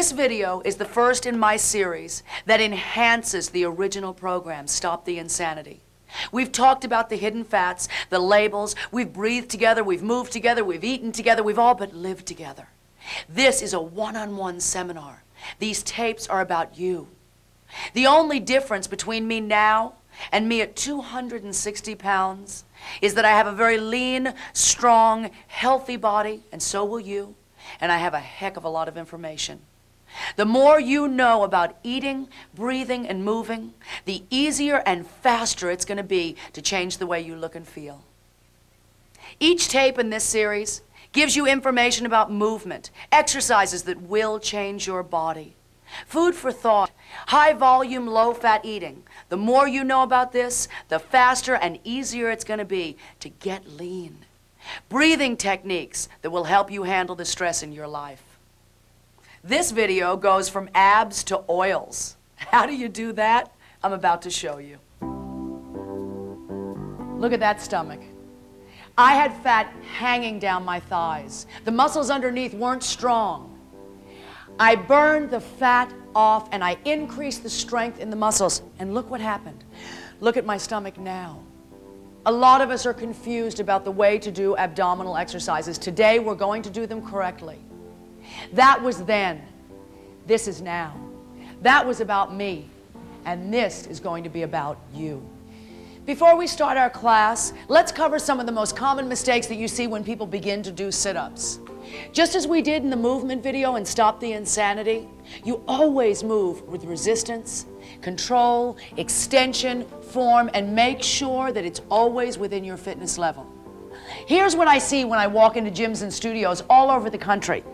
This video is the first in my series that enhances the original program, Stop the Insanity. We've talked about the hidden fats, the labels, we've breathed together, we've moved together, we've eaten together, we've all but lived together. This is a one-on-one seminar. These tapes are about you. The only difference between me now and me at 260 pounds is that I have a very lean, strong, healthy body, and so will you, and I have a heck of a lot of information. The more you know about eating, breathing, and moving, the easier and faster it's going to be to change the way you look and feel. Each tape in this series gives you information about movement, exercises that will change your body. Food for thought, high volume, low fat eating. The more you know about this, the faster and easier it's going to be to get lean. Breathing techniques that will help you handle the stress in your life. This video goes from abs to oils. How do you do that? I'm about to show you. Look at that stomach. I had fat hanging down my thighs. The muscles underneath weren't strong. I burned the fat off and I increased the strength in the muscles. And look what happened. Look at my stomach now. A lot of us are confused about the way to do abdominal exercises. Today we're going to do them correctly. That was then. This is now. That was about me. And this is going to be about you. Before we start our class, let's cover some of the most common mistakes that you see when people begin to do sit-ups. Just as we did in the movement video and Stop the Insanity, you always move with resistance, control, extension, form, and make sure that it's always within your fitness level. Here's what I see when I walk into gyms and studios all over the country.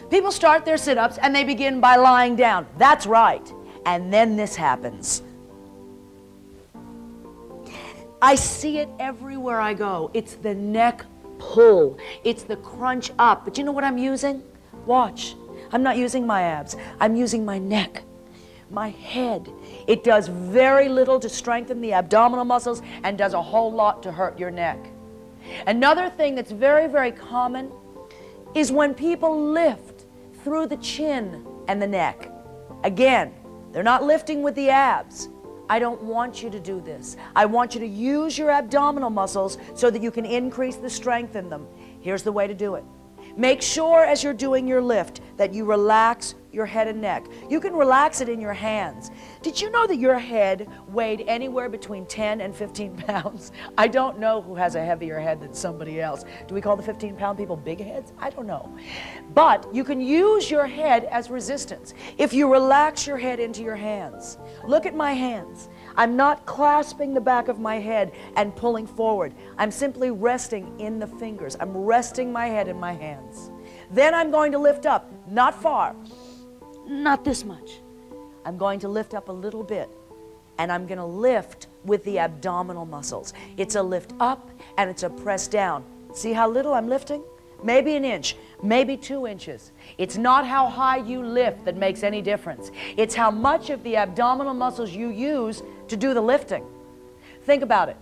People start their sit-ups and they begin by lying down. That's right. And then this happens. I see it everywhere I go. It's the neck pull. It's the crunch up. But you know what I'm using? Watch. I'm not using my abs. I'm using my neck, my head. It does very little to strengthen the abdominal muscles and does a whole lot to hurt your neck. Another thing that's very, very common is when people lift through the chin and the neck. Again, they're not lifting with the abs. I don't want you to do this. I want you to use your abdominal muscles so that you can increase the strength in them. Here's the way to do it. Make sure as you're doing your lift that you relax your head and neck. You can relax it in your hands. Did you know that your head weighed anywhere between 10 and 15 pounds? I don't know who has a heavier head than somebody else. Do we call the 15-pound people big heads? I don't know. But you can use your head as resistance. If you relax your head into your hands, look at my hands. I'm not clasping the back of my head and pulling forward. I'm simply resting in the fingers. I'm resting my head in my hands. Then I'm going to lift up, not far, not this much. I'm going to lift up a little bit, and I'm going to lift with the abdominal muscles. It's a lift up, and it's a press down. See how little I'm lifting? Maybe an inch, maybe 2 inches. It's not how high you lift that makes any difference. It's how much of the abdominal muscles you use to do the lifting. Think about it.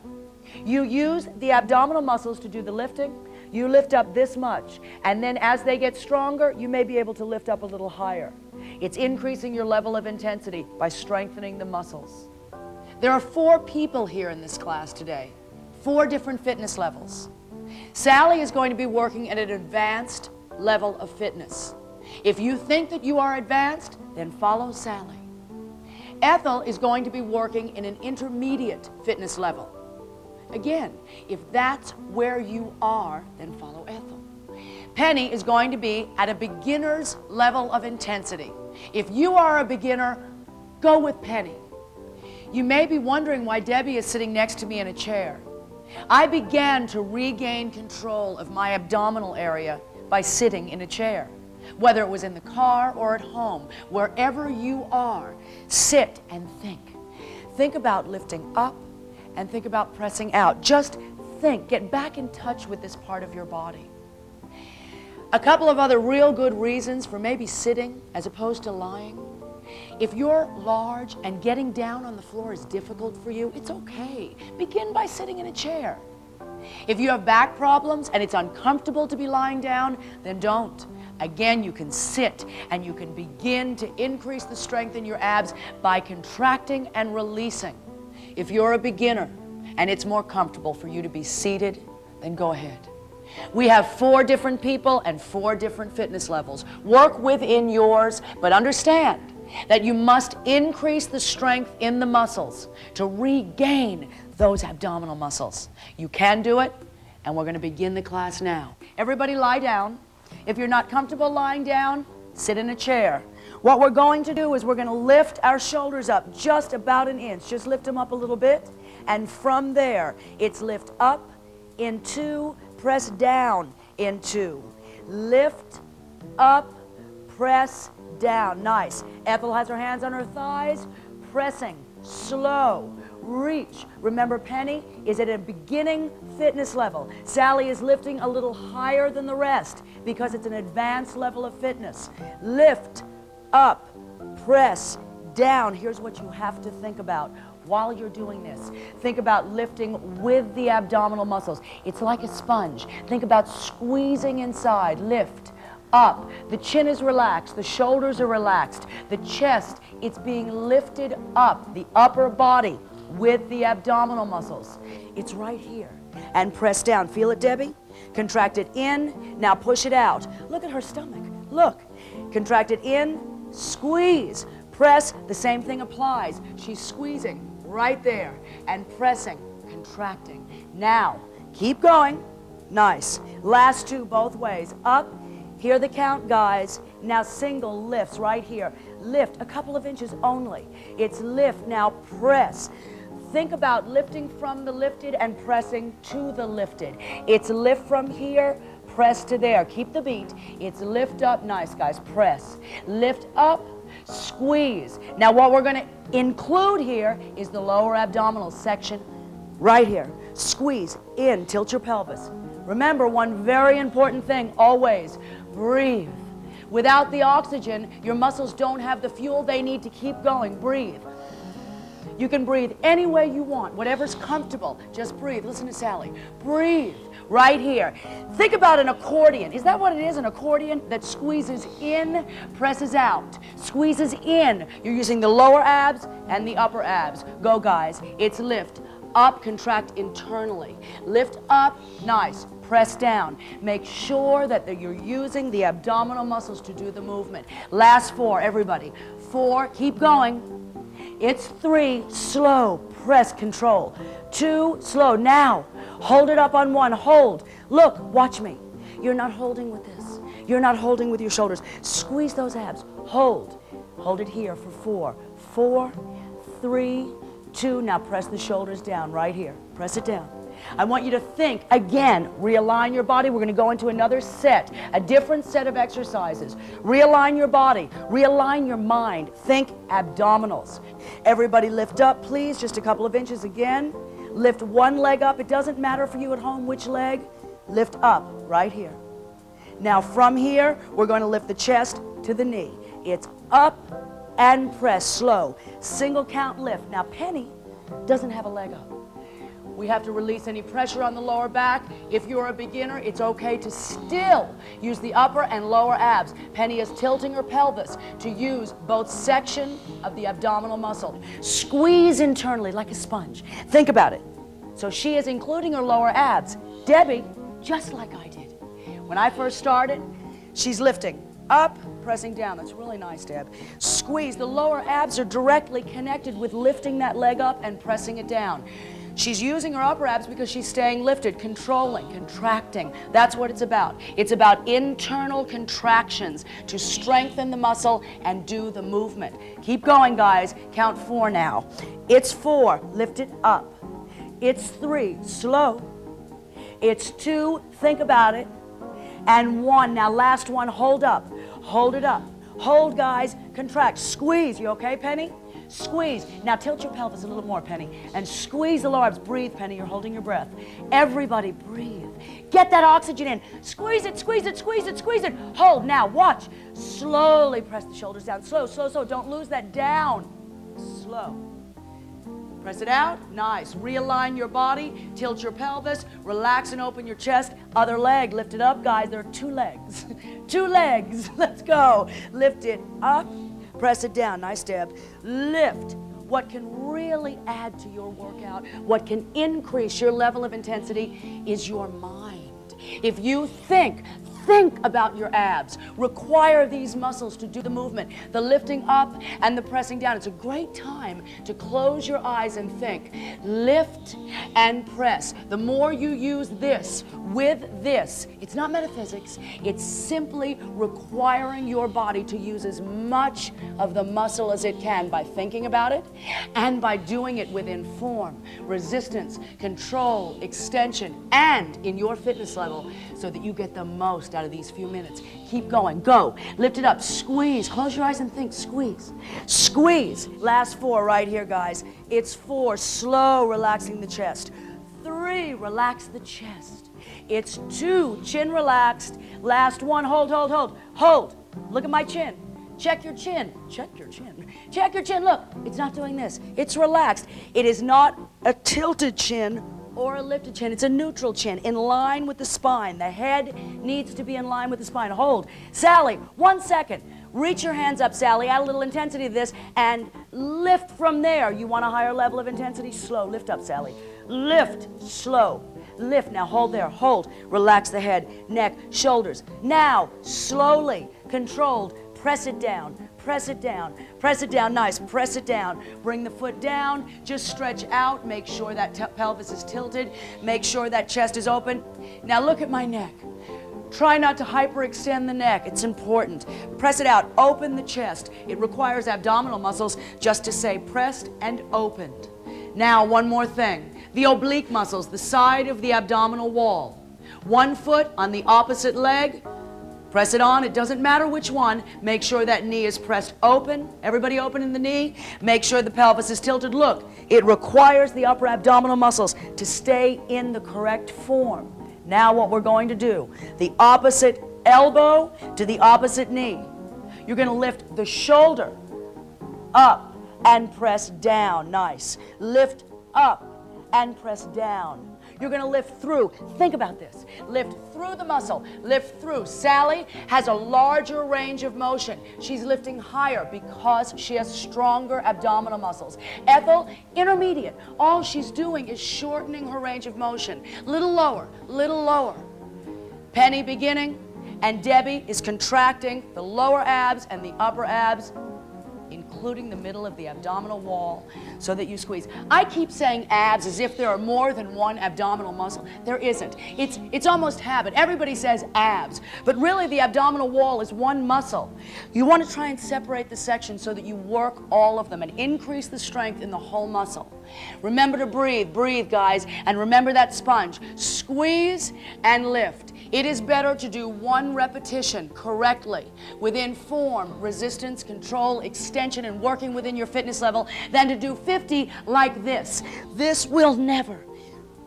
You use the abdominal muscles to do the lifting. You lift up this much, and then as they get stronger, you may be able to lift up a little higher. It's increasing your level of intensity by strengthening the muscles. There are 4 people here in this class today, 4 different fitness levels. Sally is going to be working at an advanced level of fitness. If you think that you are advanced, then follow Sally. Ethel is going to be working in an intermediate fitness level. Again, if that's where you are, then follow Ethel. Penny is going to be at a beginner's level of intensity. If you are a beginner, go with Penny. You may be wondering why Debbie is sitting next to me in a chair. I began to regain control of my abdominal area by sitting in a chair. Whether it was in the car or at home, wherever you are, sit and think. Think about lifting up and think about pressing out. Just think, get back in touch with this part of your body. A couple of other real good reasons for maybe sitting as opposed to lying. If you're large and getting down on the floor is difficult for you, it's okay. Begin by sitting in a chair. If you have back problems and it's uncomfortable to be lying down, then don't. Again, you can sit and you can begin to increase the strength in your abs by contracting and releasing. If you're a beginner and it's more comfortable for you to be seated, then go ahead. We have 4 different people and 4 different fitness levels. Work within yours, but understand that you must increase the strength in the muscles to regain those abdominal muscles. You can do it, and we're going to begin the class now. Everybody lie down. If you're not comfortable lying down, sit in a chair. What we're going to do is we're going to lift our shoulders up just about an inch. Just lift them up a little bit, and from there, it's lift up in 2, press down in 2. Lift up, press down. Nice. Ethel has her hands on her thighs, pressing, slow, reach. Remember, Penny is at a beginning fitness level. Sally is lifting a little higher than the rest because it's an advanced level of fitness. Lift, up, press, down. Here's what you have to think about while you're doing this. Think about lifting with the abdominal muscles. It's like a sponge. Think about squeezing inside. Lift, up. The chin is relaxed. The shoulders are relaxed. The chest, it's being lifted up. The upper body with the abdominal muscles. It's right here. And press down. Feel it, Debbie? Contract it in. Now push it out. Look at her stomach. Look. Contract it in. Squeeze. Press. The same thing applies. She's squeezing right there and pressing, contracting. Now, keep going. Nice. Last 2 both ways. Up. Hear the count, guys. Now single lifts right here. Lift a couple of inches only. It's lift. Now press. Think about lifting from the lifted and pressing to the lifted. It's lift from here, press to there. Keep the beat. It's lift up. Nice, guys. Press. Lift up, squeeze. Now what we're going to include here is the lower abdominal section right here. Squeeze in, tilt your pelvis. Remember, one very important thing, always breathe. Without the oxygen, your muscles don't have the fuel they need to keep going. Breathe. You can breathe any way you want, whatever's comfortable. Just breathe. Listen to Sally. Breathe right here. Think about an accordion. Is that what it is, an accordion that squeezes in, presses out? Squeezes in. You're using the lower abs and the upper abs. Go, guys. It's lift. Up, contract internally. Lift up, nice. Press down. Make sure that you're using the abdominal muscles to do the movement. Last 4, everybody. 4, keep going. It's 3, slow, press, control. 2, slow. Now, hold it up on 1, hold. Look, watch me. You're not holding with this. You're not holding with your shoulders. Squeeze those abs. Hold. Hold it here for 4. 4, 3, 2. Now press the shoulders down right here. Press it down. I want you to think, again, realign your body. We're going to go into another set, a different set of exercises. Realign your body. Realign your mind. Think abdominals. Everybody lift up, please. Just a couple of inches again. Lift one leg up. It doesn't matter for you at home which leg. Lift up right here. Now from here, we're going to lift the chest to the knee. It's up and press, slow. Single count lift. Now Penny doesn't have a leg up. We have to release any pressure on the lower back. If you're a beginner, it's okay to still use the upper and lower abs. Penny is tilting her pelvis to use both sections of the abdominal muscle. Squeeze internally like a sponge. Think about it. So she is including her lower abs. Debbie, just like I did. When I first started, she's lifting up, pressing down. That's really nice, Deb. Squeeze. The lower abs are directly connected with lifting that leg up and pressing it down. She's using her upper abs because she's staying lifted, controlling, contracting. That's what it's about. It's about internal contractions to strengthen the muscle and do the movement. Keep going, guys. Count 4 now. It's 4. Lift it up. It's 3. Slow. It's 2. Think about it. And 1. Now, last one. Hold up. Hold it up. Hold, guys. Contract. Squeeze. You okay, Penny? Squeeze. Now tilt your pelvis a little more, Penny, and squeeze the lower abs. Breathe, Penny. You're holding your breath. Everybody breathe. Get that oxygen in. Squeeze it, squeeze it, squeeze it, squeeze it. Hold. Now watch. Slowly press the shoulders down. Slow, slow, slow. Don't lose that down. Slow. Press it out. Nice. Realign your body. Tilt your pelvis. Relax and open your chest. Other leg. Lift it up, guys. There are 2 legs. 2 legs. Let's go. Lift it up. Press it down. Nice, Deb. Lift. What can really add to your workout, what can increase your level of intensity is your mind. If you think about your abs. Require these muscles to do the movement, the lifting up and the pressing down. It's a great time to close your eyes and think. Lift and press. The more you use this with this, it's not metaphysics, it's simply requiring your body to use as much of the muscle as it can by thinking about it and by doing it within form, resistance, control, extension, and in your fitness level so that you get the most out of these few minutes. Keep going. Go. Lift it up. Squeeze. Close your eyes and think. Squeeze. Squeeze. Last 4 right here, guys. It's 4. Slow, relaxing the chest. 3. Relax the chest. It's 2. Chin relaxed. Last 1. Hold, hold, hold. Hold. Look at my chin. Check your chin. Check your chin. Check your chin. Look, it's not doing this. It's relaxed. It is not a tilted chin or a lifted chin. It's a neutral chin, in line with the spine. The head needs to be in line with the spine. Hold. Sally, 1 second. Reach your hands up, Sally. Add a little intensity to this and lift from there. You want a higher level of intensity? Slow. Lift up, Sally. Lift. Slow. Lift. Now hold there. Hold. Relax the head, neck, shoulders. Now, slowly, controlled, press it down. Press it down. Press it down. Nice. Press it down. Bring the foot down. Just stretch out. Make sure that pelvis is tilted. Make sure that chest is open. Now look at my neck. Try not to hyperextend the neck. It's important. Press it out. Open the chest. It requires abdominal muscles just to say pressed and opened. Now, one more thing. The oblique muscles, the side of the abdominal wall. 1 foot on the opposite leg. Press it on. It doesn't matter which one. Make sure that knee is pressed open. Everybody open in the knee. Make sure the pelvis is tilted. Look, it requires the upper abdominal muscles to stay in the correct form. Now what we're going to do, the opposite elbow to the opposite knee. You're going to lift the shoulder up and press down. Nice. Lift up and press down. You're going to lift through. Think about this. Lift through the muscle. Lift through. Sally has a larger range of motion. She's lifting higher because she has stronger abdominal muscles. Ethel, intermediate. All she's doing is shortening her range of motion. Little lower, little lower. Penny beginning, and Debbie is contracting the lower abs and the upper abs, including the middle of the abdominal wall, so that you squeeze. I keep saying abs as if there are more than one abdominal muscle. There isn't. It's almost habit. Everybody says abs, but really the abdominal wall is one muscle. You want to try and separate the sections so that you work all of them and increase the strength in the whole muscle. Remember to breathe. Breathe, guys, and remember that sponge. Squeeze and lift. It is better to do 1 repetition correctly within form, resistance, control, extension, and working within your fitness level than to do 50 like this. This will never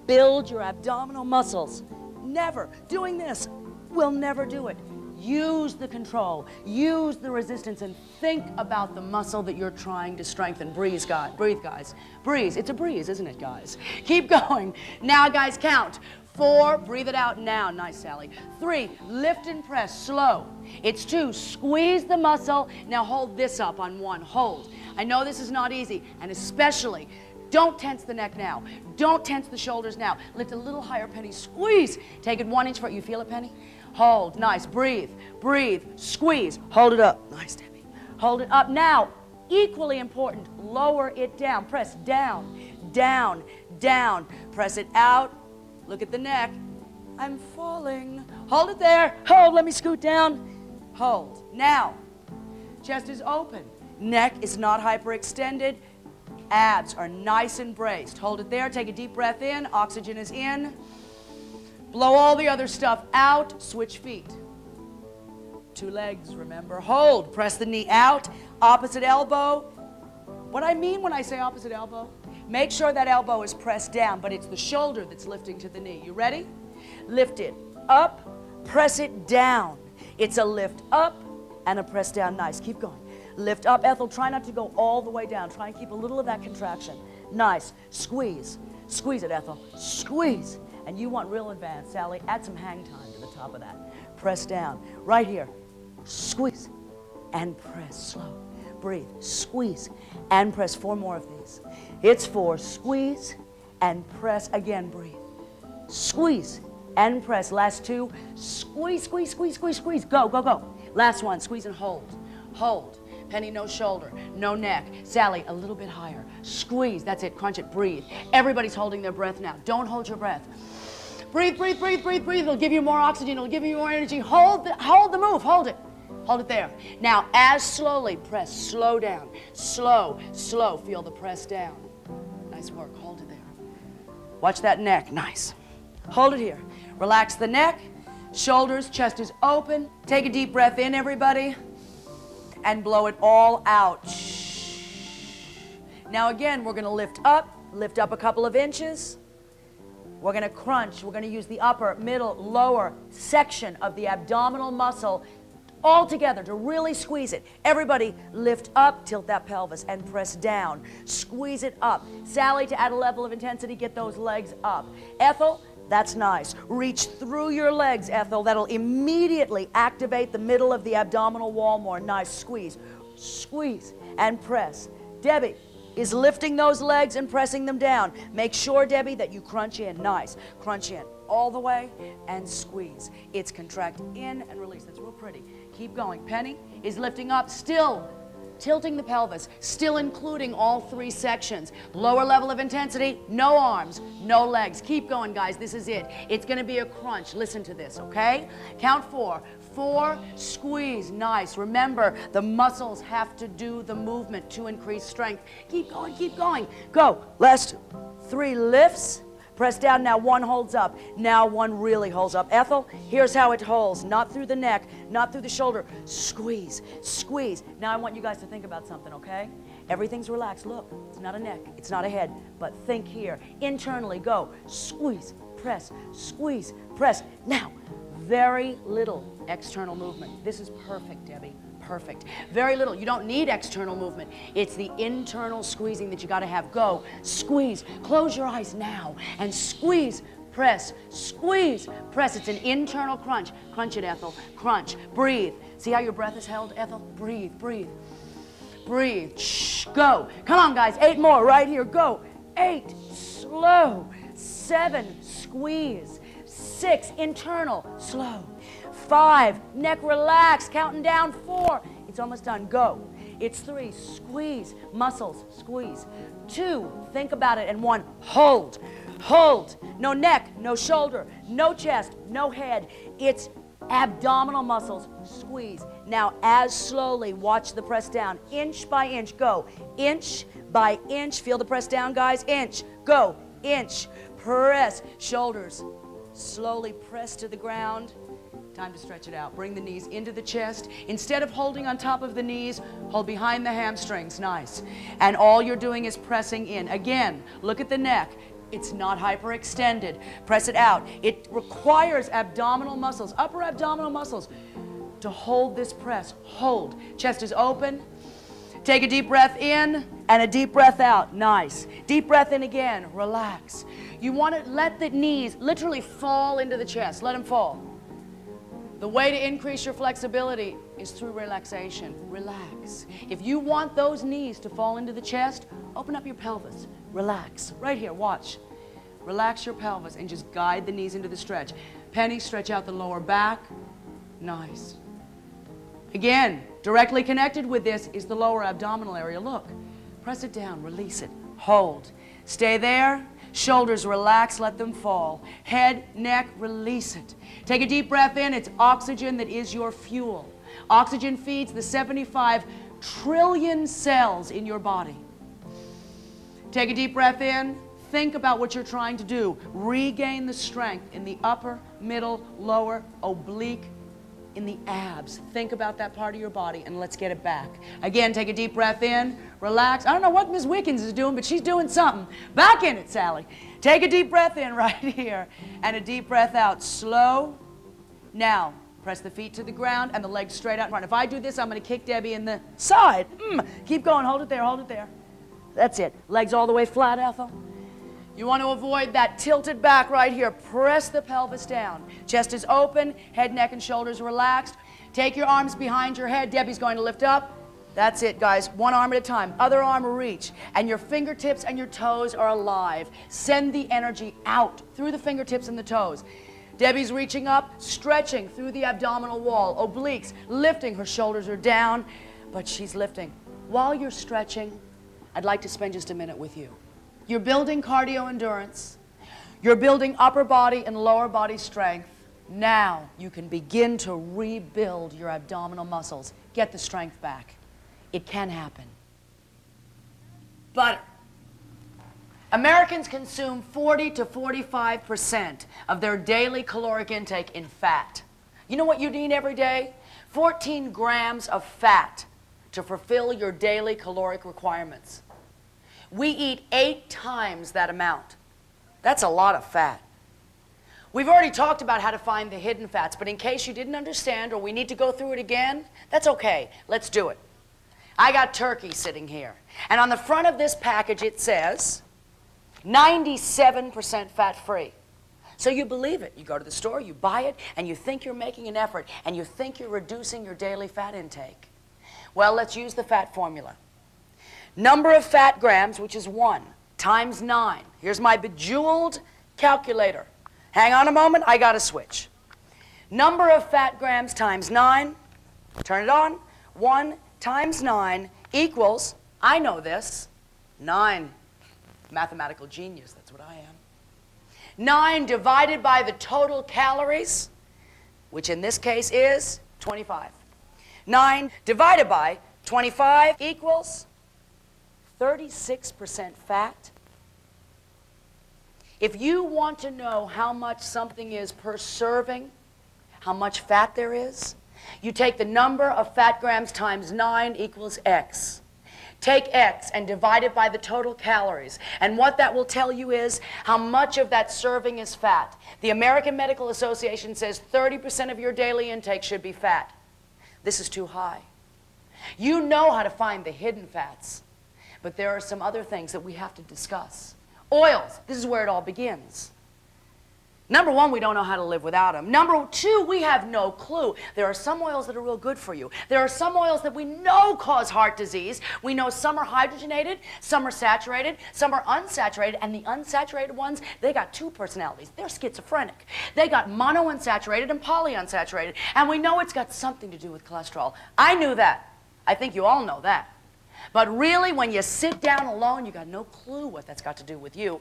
build your abdominal muscles. Never. Doing this will never do it. Use the control, use the resistance, and think about the muscle that you're trying to strengthen. Breathe, guys. Breathe, guys. Breathe. It's a breeze, isn't it, guys? Keep going. Now, guys, count. 4, breathe it out now. Nice, Sally. 3, lift and press, slow. It's 2, squeeze the muscle. Now hold this up on 1. Hold. I know this is not easy, and especially, don't tense the neck now. Don't tense the shoulders now. Lift a little higher, Penny. Squeeze. Take it 1 inch forward. You feel it, Penny? Hold. Nice. Breathe. Breathe. Squeeze. Hold it up. Nice, Debbie. Hold it up. Now, equally important, lower it down. Press down, down, down. Press it out. Look at the neck. I'm falling. Hold it there. Hold. Let me scoot down. Hold. Now, chest is open. Neck is not hyperextended. Abs are nice and braced. Hold it there. Take a deep breath in. Oxygen is in. Blow all the other stuff out. Switch feet. 2 legs, remember. Hold. Press the knee out. Opposite elbow. What I mean when I say opposite elbow, make sure that elbow is pressed down, but it's the shoulder that's lifting to the knee. You ready? Lift it up, press it down. It's a lift up and a press down. Nice. Keep going. Lift up. Ethel, try not to go all the way down. Try and keep a little of that contraction. Nice. Squeeze. Squeeze it, Ethel. Squeeze. And you want real advanced, Sally. Add some hang time to the top of that. Press down. Right here. Squeeze. And press. Slow. Breathe. Squeeze. And press. 4 more of these. It's 4. Squeeze. And press. Again, breathe. Squeeze. And press. Last 2. Squeeze, squeeze, squeeze, squeeze, squeeze. Go, go, go. Last 1. Squeeze and hold. Hold. Penny, no shoulder, no neck. Sally, a little bit higher. Squeeze. That's it. Crunch it. Breathe. Everybody's holding their breath now. Don't hold your breath. Breathe, breathe, breathe, breathe, breathe. It'll give you more oxygen. It'll give you more energy. Hold the move. Hold it. Hold it there. Now, as slowly, press. Slow down. Slow, slow. Feel the press down. Nice work. Hold it there. Watch that neck. Nice. Hold it here. Relax the neck. Shoulders, chest is open. Take a deep breath in, everybody. And blow it all out. Now again, we're going to lift up a couple of inches. We're going to crunch. We're going to use the upper, middle, lower section of the abdominal muscle all together to really squeeze it. Everybody lift up, tilt that pelvis, and press down. Squeeze it up. Sally, to add a level of intensity, get those legs up. Ethel, that's nice. Reach through your legs, Ethel. That'll immediately activate the middle of the abdominal wall more. Nice. Squeeze. Squeeze and press. Debbie is lifting those legs and pressing them down. Make sure, Debbie, that you crunch in. Nice. Crunch in all the way and squeeze. It's contract in and release. That's real pretty. Keep going. Penny is lifting up, still tilting the pelvis, still including all 3 sections. Lower level of intensity, no arms, no legs. Keep going, guys. This is it. It's going to be a crunch. Listen to this, okay? Count 4. 4, squeeze. Nice. Remember, the muscles have to do the movement to increase strength. Keep going, keep going. Go. Last 3 lifts. Press down. Now 1 holds up. Now 1 really holds up. Ethel, here's how it holds. Not through the neck, not through the shoulder. Squeeze, squeeze. Now I want you guys to think about something, okay? Everything's relaxed. Look, it's not a neck, it's not a head, but think here. Internally, go. Squeeze, press, squeeze, press. Now, very little external movement. This is perfect, Debbie. Perfect. Very little. You don't need external movement. It's the internal squeezing that you got to have. Go. Squeeze. Close your eyes now and squeeze. Press. Squeeze. Press. It's an internal crunch. Crunch it, Ethel. Crunch. Breathe. See how your breath is held, Ethel? Breathe. Breathe. Breathe. Shh. Go. Come on, guys. 8 more right here. Go. 8. Slow. 7. Squeeze. 6. Internal. Slow. 5, neck relaxed, counting down. 4, it's almost done. Go. It's 3, squeeze, muscles, squeeze. 2, think about it. And 1, hold, hold. No neck, no shoulder, no chest, no head. It's abdominal muscles, squeeze. Now, as slowly, watch the press down. Inch by inch, go. Inch by inch, feel the press down, guys. Inch, go. Inch, press. Shoulders, slowly press to the ground. Time to stretch it out. Bring the knees into the chest. Instead of holding on top of the knees, hold behind the hamstrings. Nice. And all you're doing is pressing in. Again, look at the neck. It's not hyperextended. Press it out. It requires abdominal muscles, upper abdominal muscles, to hold this press. Hold. Chest is open. Take a deep breath in and a deep breath out. Nice. Deep breath in again. Relax. You want to let the knees literally fall into the chest. Let them fall. The way to increase your flexibility is through relaxation. Relax. If you want those knees to fall into the chest, open up your pelvis. Relax. Right here, watch. Relax your pelvis and just guide the knees into the stretch. Penny, stretch out the lower back. Nice. Again, directly connected with this is the lower abdominal area. Look. Press it down. Release it. Hold. Stay there. Shoulders relax, let them fall. Head, neck, release it. Take a deep breath in. It's oxygen that is your fuel. Oxygen feeds the 75 trillion cells in your body. Take a deep breath in. Think about what you're trying to do. Regain the strength in the upper, middle, lower, oblique, in the abs. Think about that part of your body and let's get it back. Again, take a deep breath in, relax. I don't know what Ms. Wickens is doing, but she's doing something. Back in it, Sally. Take a deep breath in right here and a deep breath out. Slow. Now, press the feet to the ground and the legs straight out in front. If I do this, I'm going to kick Debbie in the side. Keep going. Hold it there. Hold it there. That's it. Legs all the way flat, Ethel. You want to avoid that tilted back right here. Press the pelvis down. Chest is open, head, neck, and shoulders relaxed. Take your arms behind your head. Debbie's going to lift up. That's it, guys. One arm at a time. Other arm reach. And your fingertips and your toes are alive. Send the energy out through the fingertips and the toes. Debbie's reaching up, stretching through the abdominal wall. Obliques, lifting. Her shoulders are down, but she's lifting. While you're stretching, I'd like to spend just a minute with you. You're building cardio endurance. You're building upper body and lower body strength. Now you can begin to rebuild your abdominal muscles. Get the strength back. It can happen. Butter. Americans consume 40 to 45% of their daily caloric intake in fat. You know what you need every day? 14 grams of fat to fulfill your daily caloric requirements. We eat 8 times that amount. That's a lot of fat. We've already talked about how to find the hidden fats, but in case you didn't understand or we need to go through it again, that's okay. Let's do it. I got turkey sitting here, and on the front of this package it says 97% fat-free. So you believe it. You go to the store, you buy it, and you think you're making an effort, and you think you're reducing your daily fat intake. Well, let's use the fat formula. Number of fat grams, which is 1, times 9. Here's my bejeweled calculator. Hang on a moment, I got to switch. Number of fat grams times 9, turn it on, 1 times 9 equals, I know this, 9. Mathematical genius, that's what I am. 9 divided by the total calories, which in this case is 25. 9 divided by 25 equals 36% fat. If you want to know how much something is per serving, how much fat there is, you take the number of fat grams times 9 equals X. Take X and divide it by the total calories. And what that will tell you is how much of that serving is fat. The American Medical Association says 30% of your daily intake should be fat. This is too high. You know how to find the hidden fats, but there are some other things that we have to discuss. Oils, this is where it all begins. Number 1, we don't know how to live without them. Number 2, we have no clue. There are some oils that are real good for you. There are some oils that we know cause heart disease. We know some are hydrogenated, some are saturated, some are unsaturated, and the unsaturated ones, they got 2 personalities. They're schizophrenic. They got monounsaturated and polyunsaturated, and we know it's got something to do with cholesterol. I knew that. I think you all know that. But really, when you sit down alone, you got no clue what that's got to do with you.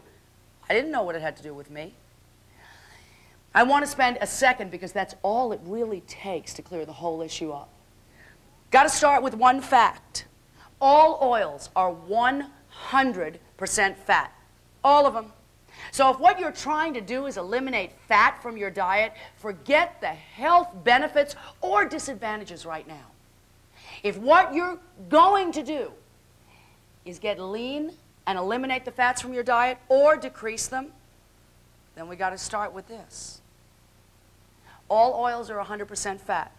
I didn't know what it had to do with me. I want to spend a second because that's all it really takes to clear the whole issue up. Got to start with one fact. All oils are 100% fat. All of them. So if what you're trying to do is eliminate fat from your diet, forget the health benefits or disadvantages right now. If what you're going to do is get lean and eliminate the fats from your diet or decrease them, then we got to start with this. All oils are 100% fat.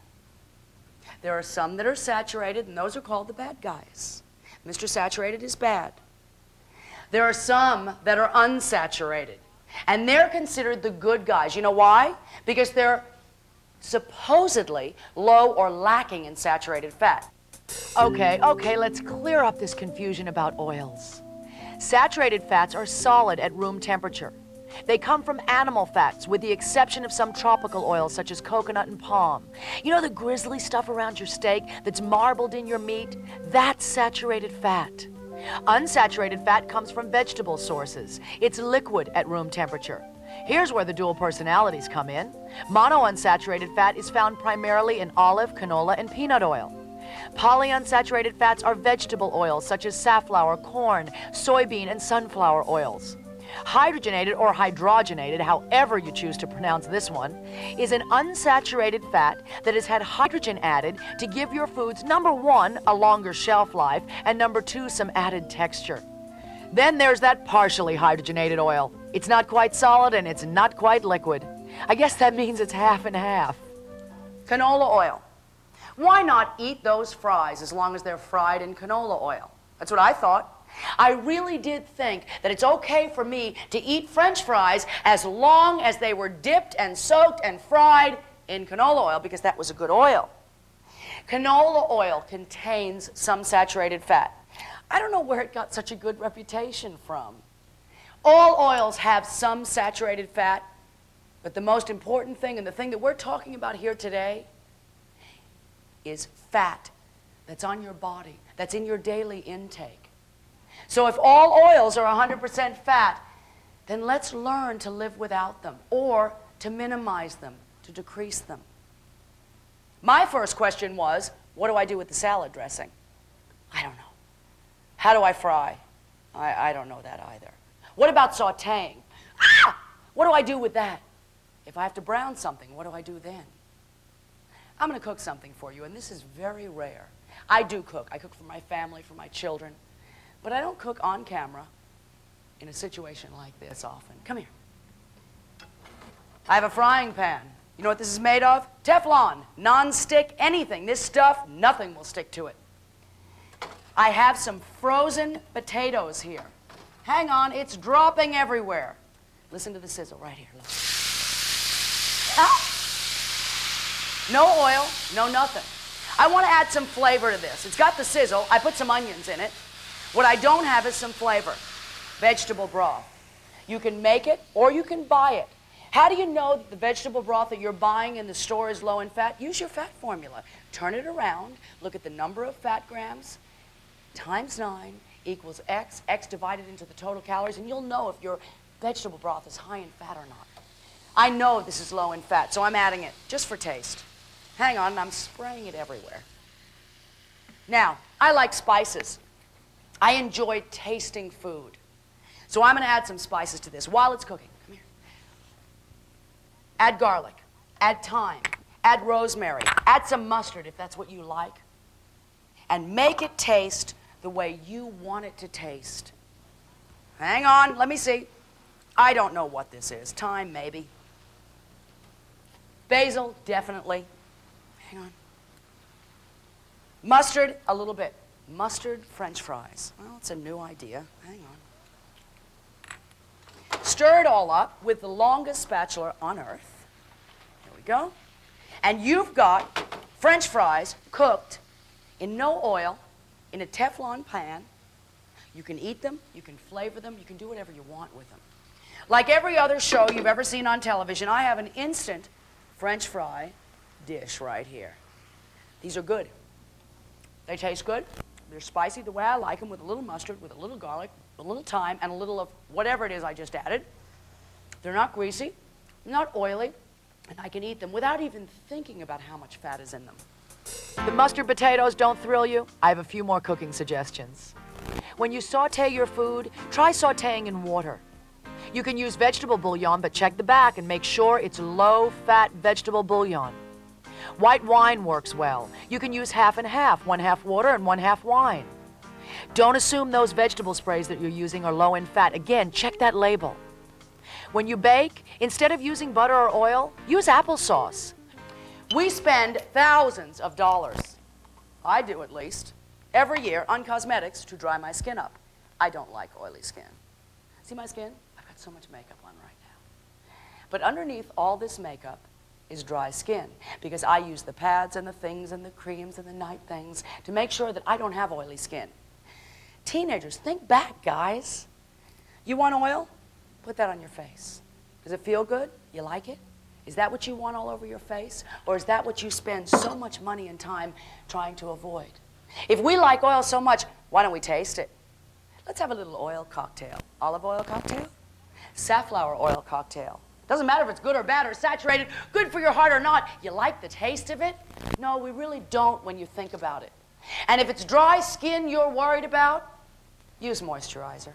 There are some that are saturated, and those are called the bad guys. Mr. Saturated is bad. There are some that are unsaturated, and they're considered the good guys. You know why? Because they're supposedly low or lacking in saturated fat. Okay, let's clear up this confusion about oils. Saturated fats are solid at room temperature. They come from animal fats, with the exception of some tropical oils such as coconut and palm. You know the grizzly stuff around your steak that's marbled in your meat? That's saturated fat. Unsaturated fat comes from vegetable sources. It's liquid at room temperature. Here's where the dual personalities come in. Monounsaturated fat is found primarily in olive, canola, and peanut oil. Polyunsaturated fats are vegetable oils such as safflower, corn, soybean, and sunflower oils. Hydrogenated or hydrogenated, however you choose to pronounce this one, is an unsaturated fat that has had hydrogen added to give your foods, number 1, a longer shelf life, and number 2, some added texture. Then there's that partially hydrogenated oil. It's not quite solid and it's not quite liquid. I guess that means it's half and half. Canola oil. Why not eat those fries as long as they're fried in canola oil? That's what I thought. I really did think that it's okay for me to eat French fries as long as they were dipped and soaked and fried in canola oil, because that was a good oil. Canola oil contains some saturated fat. I don't know where it got such a good reputation from. All oils have some saturated fat, but the most important thing, and the thing that we're talking about here today, is fat that's on your body, that's in your daily intake. So if all oils are 100% fat, then let's learn to live without them, or to minimize them, to decrease them. My first question was, what do I do with the salad dressing? I don't know. How do I fry? I don't know that either. What about sautéing? What do I do with that? If I have to brown something, what do I do then? I'm going to cook something for you, and this is very rare. I do cook. I cook for my family, for my children. But I don't cook on camera in a situation like this often. Come here. I have a frying pan. You know what this is made of? Teflon, non-stick, anything. This stuff, nothing will stick to it. I have some frozen potatoes here. Hang on, it's dropping everywhere. Listen to the sizzle right here. Look. Ah! No oil, no nothing. I want to add some flavor to this. It's got the sizzle. I put some onions in it. What I don't have is some flavor. Vegetable broth. You can make it or you can buy it. How do you know that the vegetable broth that you're buying in the store is low in fat? Use your fat formula. Turn it around. Look at the number of fat grams times 9 equals X. X divided into the total calories, and you'll know if your vegetable broth is high in fat or not. I know this is low in fat, so I'm adding it just for taste. Hang on, I'm spraying it everywhere. Now, I like spices. I enjoy tasting food. So I'm going to add some spices to this while it's cooking. Come here. Add garlic. Add thyme. Add rosemary. Add some mustard if that's what you like. And make it taste the way you want it to taste. Hang on, let me see. I don't know what this is. Thyme, maybe. Basil, definitely. Hang on. Mustard, a little bit. Mustard French fries. Well, it's a new idea. Hang on. Stir it all up with the longest spatula on earth. Here we go. And you've got French fries cooked in no oil in a Teflon pan. You can eat them, you can flavor them, you can do whatever you want with them. Like every other show you've ever seen on television, I have an instant French fry dish right here. These are good. They taste good. They're spicy the way I like them, with a little mustard, with a little garlic, a little thyme, and a little of whatever it is I just added. They're not greasy, not oily, and I can eat them without even thinking about how much fat is in them. The mustard potatoes don't thrill you? I have a few more cooking suggestions. When you saute your food, try sauteing in water. You can use vegetable bouillon, but check the back and make sure it's low-fat vegetable bouillon. White wine works well. You can use half and half, 1/2 water and 1/2 wine. Don't assume those vegetable sprays that you're using are low in fat. Again, check that label. When you bake, instead of using butter or oil, use applesauce. We spend thousands of dollars, I do at least, every year on cosmetics to dry my skin up. I don't like oily skin. See my skin? I've got so much makeup on right now. But underneath all this makeup is dry skin, because I use the pads and the things and the creams and the night things to make sure that I don't have oily skin. Teenagers, think back, guys. You want oil? Put that on your face. Does it feel good? You like it? Is that what you want all over your face? Or is that what you spend so much money and time trying to avoid? If we like oil so much, why don't we taste it? Let's have a little oil cocktail. Olive oil cocktail? Safflower oil cocktail. Doesn't matter if it's good or bad or saturated, good for your heart or not. You like the taste of it? No, we really don't when you think about it. And if it's dry skin you're worried about, use moisturizer.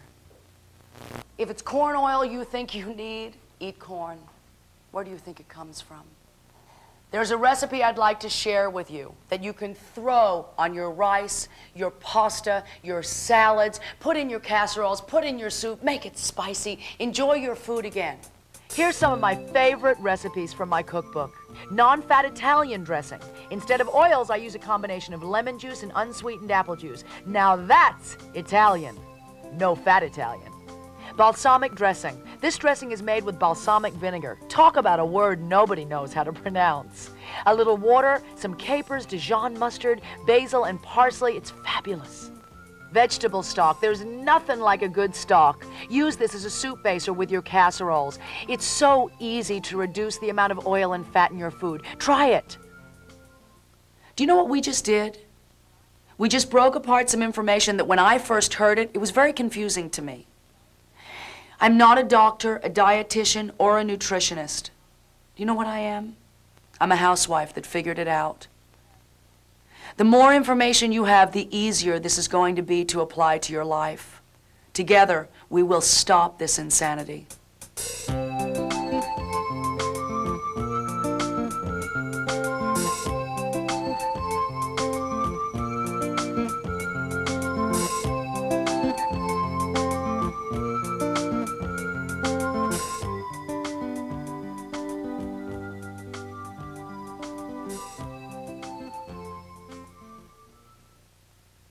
If it's corn oil you think you need, eat corn. Where do you think it comes from? There's a recipe I'd like to share with you that you can throw on your rice, your pasta, your salads, put in your casseroles, put in your soup, make it spicy, enjoy your food again. Here's some of my favorite recipes from my cookbook. Non-fat Italian dressing. Instead of oils, I use a combination of lemon juice and unsweetened apple juice. Now that's Italian. no fat Italian. Balsamic dressing. This dressing is made with balsamic vinegar. Talk about a word nobody knows how to pronounce. A little water, some capers, Dijon mustard, basil, and parsley. It's fabulous. Vegetable stock. There's nothing like a good stock. Use this as a soup base or with your casseroles. It's so easy to reduce the amount of oil and fat in your food. Try it. Do you know what we just did? We just broke apart some information that when I first heard it, it was very confusing to me. I'm not a doctor, a dietitian, or a nutritionist. Do you know what I am? I'm a housewife that figured it out. The more information you have, the easier this is going to be to apply to your life. Together, we will stop this insanity.